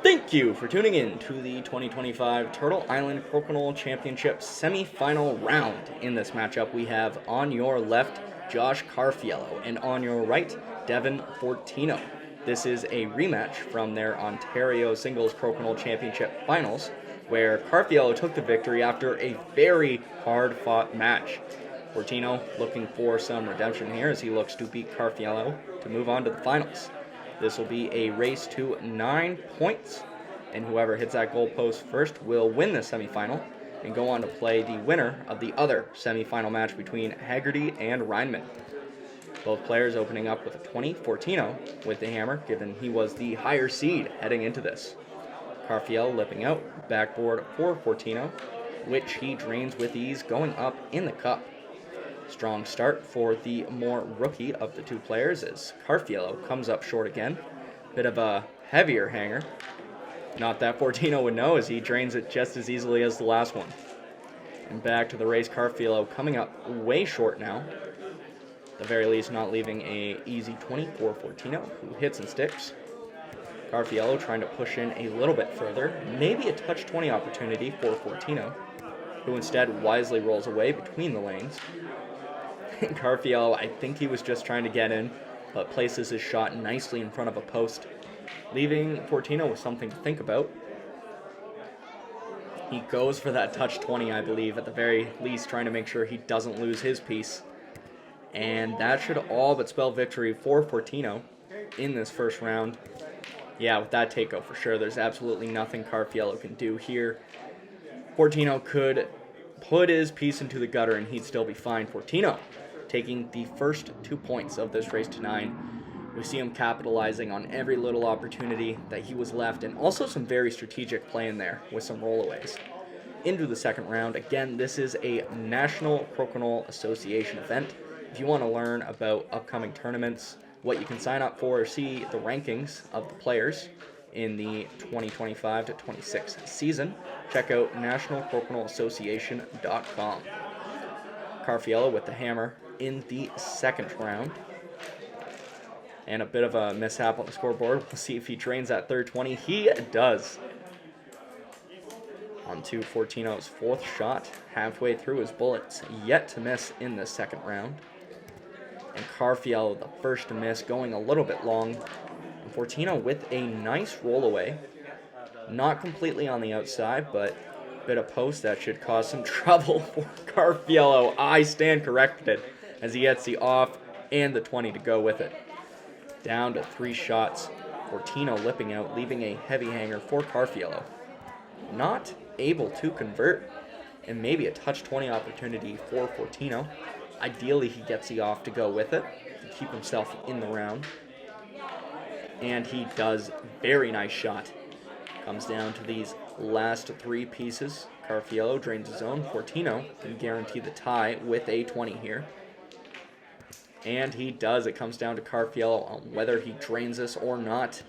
Thank you for tuning in to the 2025 Turtle Island Crokinole Championship semifinal round. In this matchup, we have on your left, Josh Carrafiello, and on your right, Devon Fortino. This is a rematch from their Ontario Singles Crokinole Championship finals, where Carrafiello took the victory after a very hard-fought match. Fortino looking for some redemption here as he looks to beat Carrafiello to move on to the finals. This will be a race to 9 points, and whoever hits that goalpost first will win the semifinal and go on to play the winner of the other semifinal match between Haggerty and Reinman. Both players opening up with a 20, Fortino with the hammer, given he was the higher seed heading into this. Carrafiello lipping out, backboard for Fortino, which he drains with ease, going up in the cup. Strong start for the more rookie of the two players as Carrafiello comes up short again. Bit of a heavier hanger. Not that Fortino would know as he drains it just as easily as the last one. And back to the race, Carrafiello coming up way short now. At the very least not leaving a easy 20 for Fortino, who hits and sticks. Carrafiello trying to push in a little bit further. Maybe a touch 20 opportunity for Fortino, who instead wisely rolls away between the lanes. Carrafiello, I think he was just trying to get in, but places his shot nicely in front of a post, leaving Fortino with something to think about. He goes for that touch 20, I believe, at the very least, trying to make sure he doesn't lose his piece. And that should all but spell victory for Fortino in this first round. Yeah, with that takeout for sure, there's absolutely nothing Carrafiello can do here. Fortino could put his piece into the gutter and he'd still be fine. Fortino taking the first 2 points of this race to 9. We see him capitalizing on every little opportunity that he was left, and also some very strategic play in there with some rollaways. Into the second round, again, this is a National Crokinole Association event. If you want to learn about upcoming tournaments, what you can sign up for, or see the rankings of the players in the 2025-26 season, check out nationalcrokinoleassociation.com. Carrafiello with the hammer in the second round. And a bit of a mishap on the scoreboard. We'll see if he drains that third 20. He does. On to Fortino's fourth shot. Halfway through his bullets. Yet to miss in the second round. And Carrafiello the first to miss, going a little bit long. And Fortino with a nice rollaway. Not completely on the outside, but a bit of post that should cause some trouble for Carrafiello. I stand corrected as he gets the off and the 20 to go with it. Down to 3 shots. Fortino lipping out, leaving a heavy hanger for Carrafiello. Not able to convert, and maybe a touch 20 opportunity for Fortino. Ideally, he gets the off to go with it to keep himself in the round. And he does. Very nice shot. Comes down to these last 3 pieces. Carrafiello drains his own. Fortino can guarantee the tie with a 20 here. And he does. It comes down to Carrafiello on whether he drains this or not.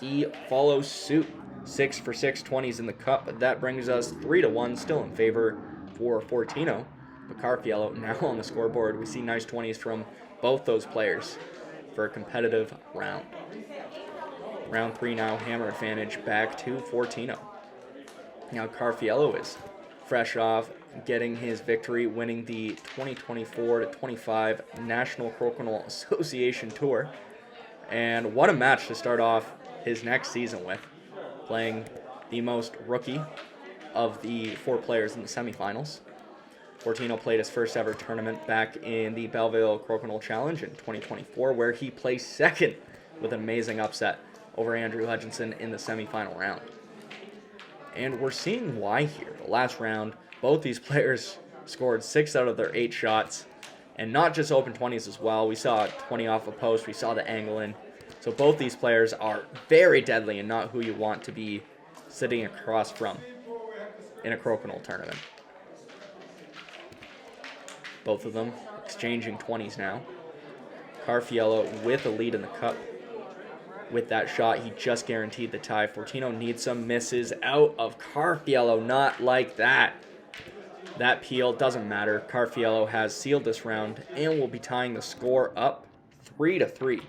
He follows suit. 6 for 6 20s in the cup. But that brings us 3-1, still in favor for Fortino. But Carrafiello now on the scoreboard. We see nice 20s from both those players for a competitive round. Round 3 now, hammer advantage back to Fortino. Now Carrafiello is fresh off getting his victory, winning the 2024-25 National Crokinole Association Tour. And what a match to start off his next season with, playing the most rookie of the 4 players in the semifinals. Fortino played his first ever tournament back in the Belleville Crokinole Challenge in 2024, where he placed second with an amazing upset over Andrew Hutchinson in the semifinal round. And we're seeing why here. The last round, both these players scored 6 out of their 8 shots, and not just open 20s as well. We saw a 20 off a post, we saw the angle in. So both these players are very deadly and not who you want to be sitting across from in a Crokinole tournament. Both of them exchanging 20s now. Carrafiello with a lead in the cup. With that shot, he just guaranteed the tie. Fortino needs some misses out of Carrafiello. Not like that. That peel doesn't matter. Carrafiello has sealed this round and will be tying the score up 3-3.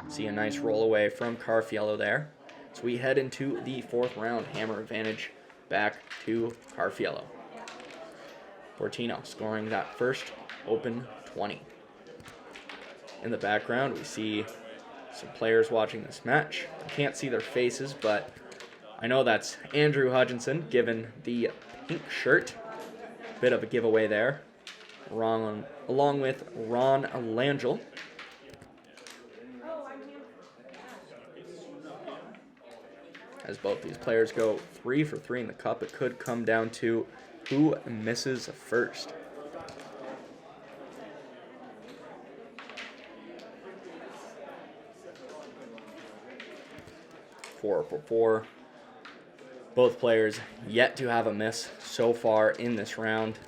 See a nice roll away from Carrafiello there. So we head into the 4th round. Hammer advantage back to Carrafiello. Fortino scoring that first open 20. In the background, we see some players watching this match. I can't see their faces, but I know that's Andrew Hutchinson, given the pink shirt. Bit of a giveaway there. Along with Ron Langell. As both these players go 3 for 3 in the cup, it could come down to who misses first. Four for 4. Both players yet to have a miss so far in this round.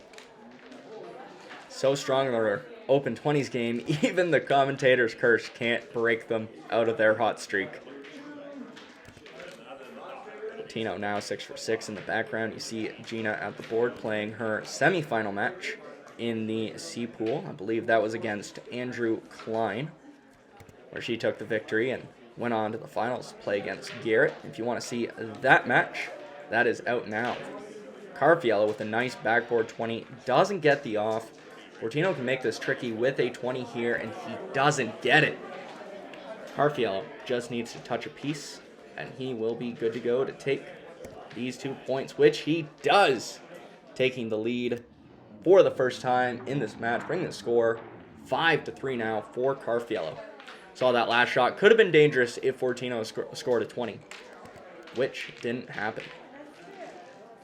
So strong in their open 20s game, even the commentator's curse can't break them out of their hot streak. Fortino now 6 for 6 in the background. You see Gina at the board playing her semifinal match in the C pool. I believe that was against Andrew Klein, where she took the victory and went on to the finals to play against Garret. If you want to see that match, that is out now. Carrafiello with a nice backboard 20, doesn't get the off. Fortino can make this tricky with a 20 here, and he doesn't get it. Carrafiello just needs to touch a piece, and he will be good to go to take these 2 points, which he does, taking the lead for the first time in this match, bringing the score 5 to 3 now for Carrafiello. Saw that last shot. Could have been dangerous if Fortino scored a 20, which didn't happen.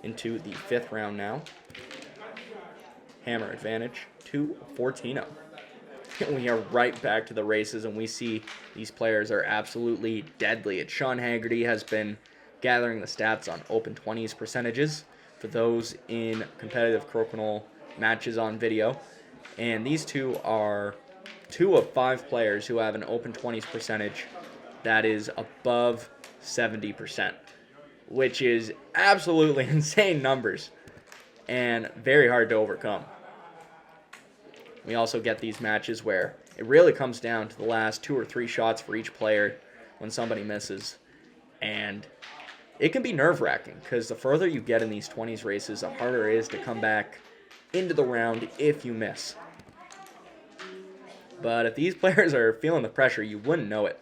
Into the 5th round now. Hammer advantage to Fortino. We are right back to the races, and we see these players are absolutely deadly. Sean Haggerty has been gathering the stats on open 20s percentages for those in competitive crokinole matches on video. And these two are 2 of 5 players who have an open 20s percentage that is above 70%, which is absolutely insane numbers and very hard to overcome. We also get these matches where it really comes down to the last 2 or 3 shots for each player when somebody misses. And it can be nerve-wracking because the further you get in these 20s races, the harder it is to come back into the round if you miss. But if these players are feeling the pressure, you wouldn't know it,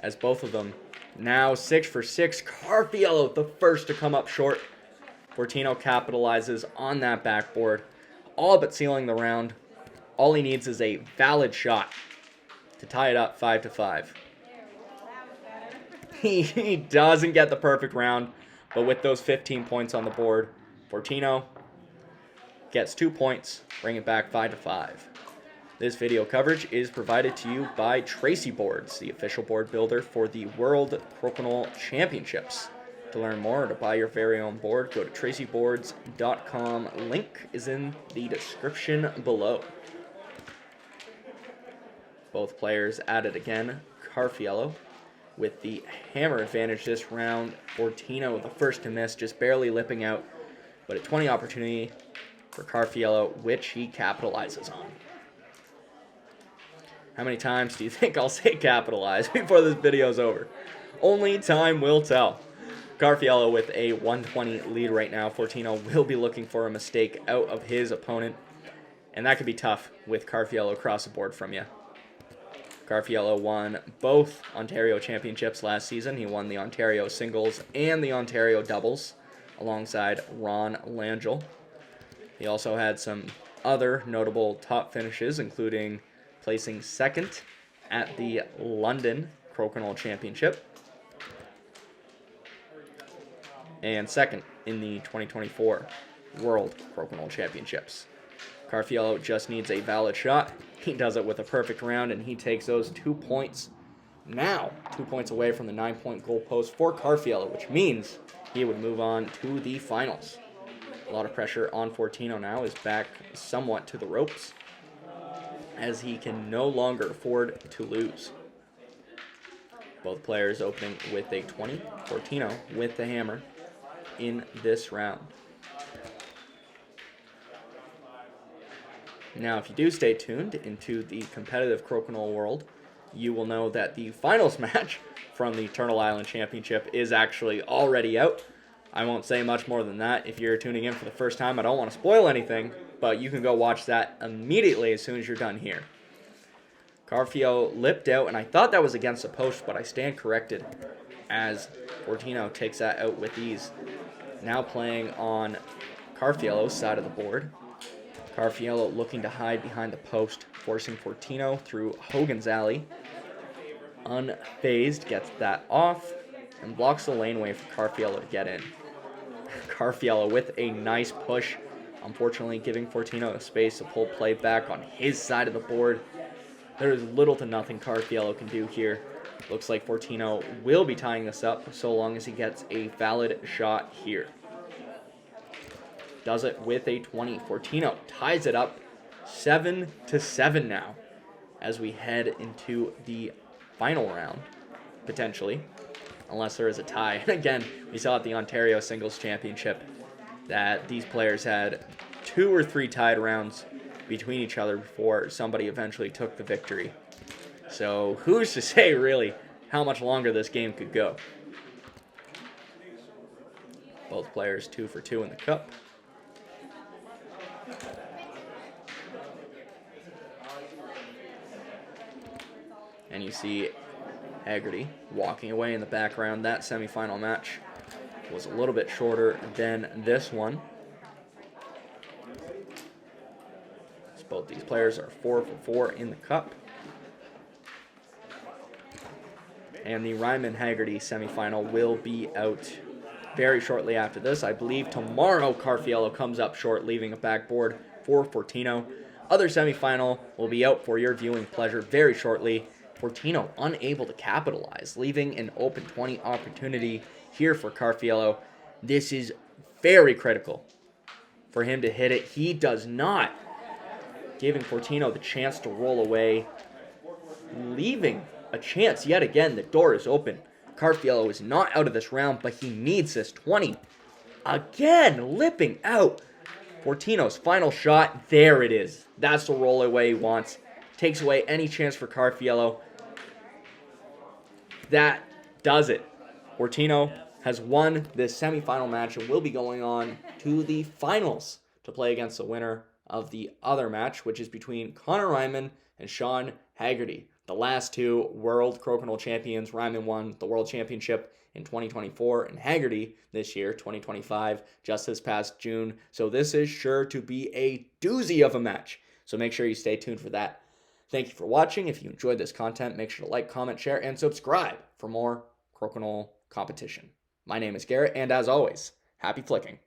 as both of them now 6 for 6. Carrafiello, the first to come up short. Fortino capitalizes on that backboard, all but sealing the round. All he needs is a valid shot to tie it up 5 to 5. He doesn't get the perfect round, but with those 15 points on the board, Fortino gets 2 points, bring it back 5 to 5. This video coverage is provided to you by Tracey Boards, the official board builder for the World Crokinole Championships. To learn more or to buy your very own board, go to traceyboards.com. Link is in the description below. Both players at it again. Carrafiello with the hammer advantage this round. Fortino the first to miss, just barely lipping out, but a 20 opportunity for Carrafiello, which he capitalizes on. How many times do you think I'll say capitalize before this video's over? Only time will tell. Carrafiello with a 120 lead right now. Fortino will be looking for a mistake out of his opponent, and that could be tough with Carrafiello across the board from you. Carrafiello won both Ontario championships last season. He won the Ontario singles and the Ontario doubles alongside Ron Langell. He also had some other notable top finishes, including placing 2nd at the London Crokinole Championship and 2nd in the 2024 World Crokinole Championships. Carrafiello just needs a valid shot. He does it with a perfect round, and he takes those 2 points. Now, 2 points away from the 9-point goalpost for Carrafiello, which means he would move on to the finals. A lot of pressure on Fortino now, is back somewhat to the ropes, as he can no longer afford to lose. Both players opening with a 20. Fortino with the hammer in this round. Now, if you do stay tuned into the competitive crokinole world, you will know that the finals match from the Turtle Island Championship is actually already out. I won't say much more than that. If you're tuning in for the first time, I don't want to spoil anything, but you can go watch that immediately as soon as you're done here. Carrafiello lipped out, and I thought that was against the post, but I stand corrected as Fortino takes that out with ease. Now playing on Carrafiello's side of the board. Carrafiello looking to hide behind the post, forcing Fortino through Hogan's alley. Unfazed gets that off and blocks the laneway for Carrafiello to get in. Carrafiello with a nice push, unfortunately giving Fortino a space to pull play back on his side of the board. There is little to nothing Carrafiello can do here. Looks like Fortino will be tying this up so long as he gets a valid shot here. Does it with a 20. Fortino ties it up 7-7 now as we head into the final round, potentially, unless there is a tie. And again, we saw at the Ontario Singles Championship that these players had 2 or 3 tied rounds between each other before somebody eventually took the victory. So who's to say, really, how much longer this game could go? Both players 2 for 2 in the cup. And you see Haggerty walking away in the background. That semifinal match was a little bit shorter than this one. So both these players are 4 for 4 in the cup. And the Ryman-Haggerty semifinal will be out very shortly after this. I believe tomorrow Carrafiello comes up short, leaving a backboard for Fortino. Other semifinal will be out for your viewing pleasure very shortly. Fortino unable to capitalize, leaving an open 20 opportunity here for Carrafiello. This is very critical for him to hit it. He does not, giving Fortino the chance to roll away, leaving a chance yet again. The door is open. Carrafiello is not out of this round, but he needs this 20. Again, lipping out. Fortino's final shot. There it is. That's the roll away he wants. Takes away any chance for Carrafiello. That does it. Fortino has won this semifinal match and will be going on to the finals to play against the winner of the other match, which is between Connor Ryman and Sean Haggerty. The last 2 world Crokinole champions. Ryman won the world championship in 2024 and Haggerty this year, 2025, just this past June. So this is sure to be a doozy of a match. So make sure you stay tuned for that. Thank you for watching. If you enjoyed this content, make sure to like, comment, share, and subscribe for more Crokinole competition. My name is Garrett, and as always, happy flicking.